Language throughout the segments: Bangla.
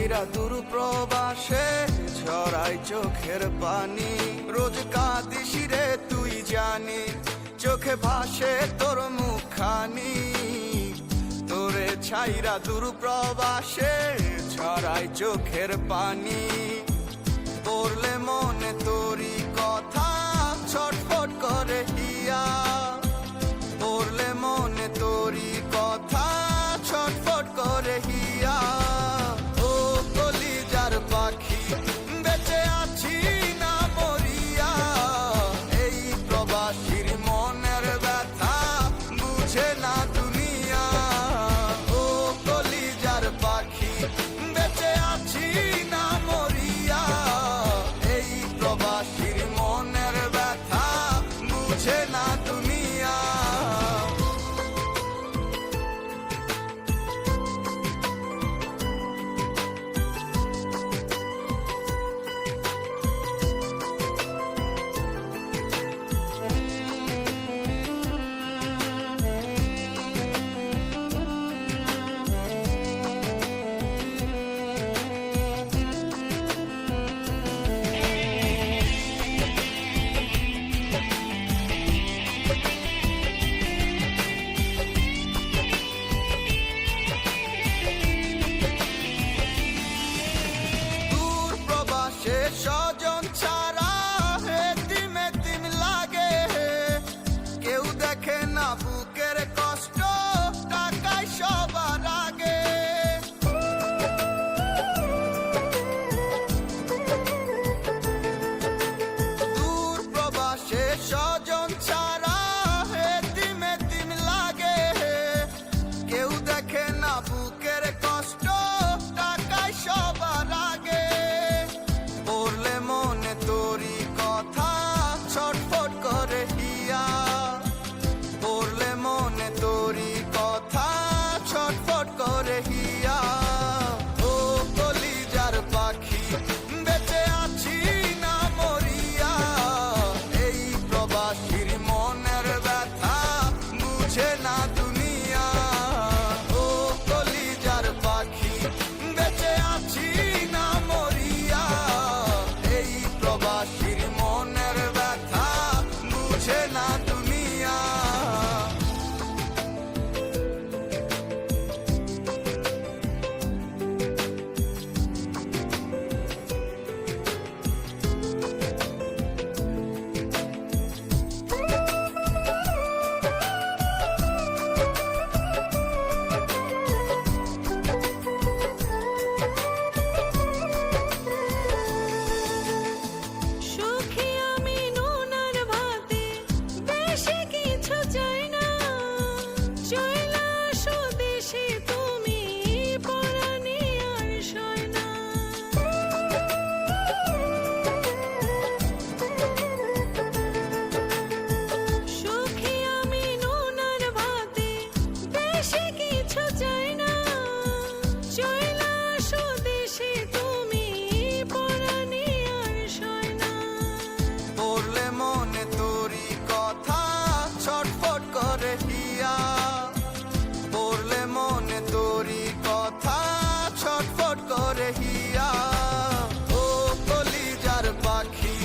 ছাইরা দূর প্রবাসে ঝরাই চোখের পানি। রোজ কাঁদিস রে তুই জানি, চোখে ভাসে তোর মুখখানি। তোরে ছাইরা দূর প্রবাসে ঝরাই চোখের পানি। পড়লে মনে তোরি কথা ছটফট করে হিয়া। পড়লে মনে তোরি কথা ছটফট করে হিয়া। ও কলিজার পাখি বেঁচে আছি না মরিয়া, এই প্রবাসীর মনের ব্যথা বুঝে না দুনিয়া। ও কলিজার পাখি বেঁচে আছি না মরিয়া, এই প্রবাসীর মনের ব্যথা বুঝে না দুনিয়া। স্বজন ছাড়া এতিম এতিম লাগে, কেউ দেখে না বুকের কষ্ট, টাকায় সবার আগে। দূর প্রবাসে স্বজন ছাড়া এতিম এতিম লাগে, কেউ দেখে না বুকের কষ্ট, টাকায় সবার আগে। পড়লে মনে তোরি কথা ছটফট করে হিয়া। পড়লে মনে তোরি কথা ছটফট করে হিয়া। ও কলিজার পাখি বেঁচে আছি না মরিয়া, এই প্রবাসীর মনের ব্যথা বুঝে না দুনিয়া। ও কলিজার পাখি বেঁচে আছি না মরিয়া, এই প্রবাসীর মনের ব্যথা বুঝে না দুনিয়া। পড়লে মনে তোরি কথা ছটফট করে হিয়া। পড়লে মনে তোরি কথা ছটফট করে হিয়া। ও কলিজার পাখি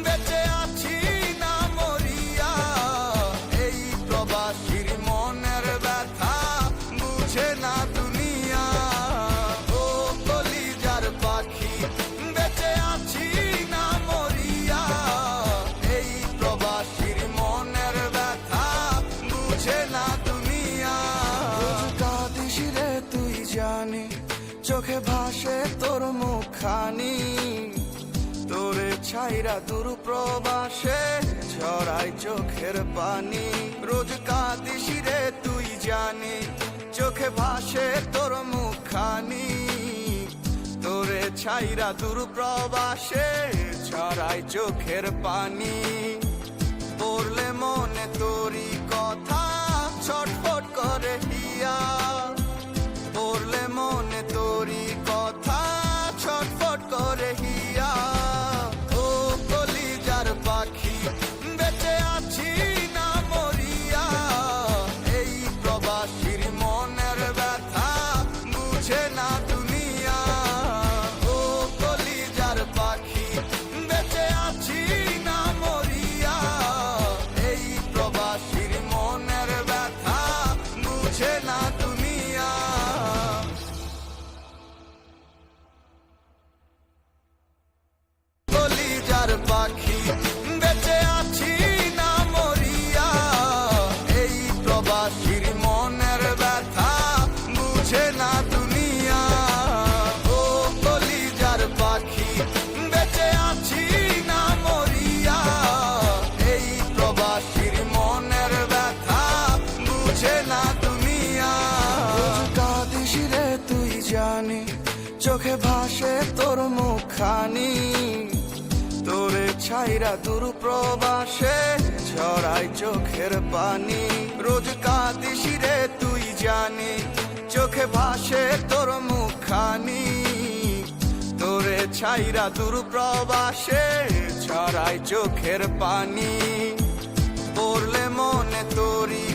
বেঁচে আছি না মরিয়া, এই প্রবাসীর মনের ব্যথা বুঝে না দুনিয়া। ও কলিজার পাখি বেঁচে আছি না মরিয়া, এই প্রবাসীর মনের ব্যথা বুঝে না দুনিয়া। কাঁদিস রে তুই জানি, চোখে ভাসে তোর মুখখানি। তোরে ছাইরা দূর প্রবাসে ঝরাই চোখের পানি। রোজ কাঁদিস রে তুই জানি, চোখে ভাসে তোর মুখখানি। তোরে ছাইরা দূর প্রবাসে ঝরাই চোখের পানি। পড়লে মনে তোরি কথা ছটফট করে হিয়া। পড়লে মনে তোরি কথা ছটফট করে হিয়া। ও কলিজার পাখি বেঁচে আছি না মরিয়া, এই প্রবাসীর মনের ব্যথা বুঝে না দুনিয়া। বুঝে না দুনিয়া। কলিজার পাখি বেঁচে আছি না মরিয়া, এই প্রবাসীর মনের ব্যথা বুঝে না দুনিয়া। ও কলিজার পাখি বেঁচে আছি না মরিয়া, এই প্রবাসীর মনের ব্যথা বুঝে না দুনিয়া। কাঁদিস রে তুই জানি, চোখে ভাসে তোর মুখখানি, তোরে ছাইরা দূর প্রবাসে ঝরাই চোখের পানি। রোজ কাঁদিস রে তুই জানি, চোখে ভাসে তোর মুখখানি, তোরে ছাইরা দূর প্রবাসে ঝরাই চোখের পানি। পড়লে মনে তোরি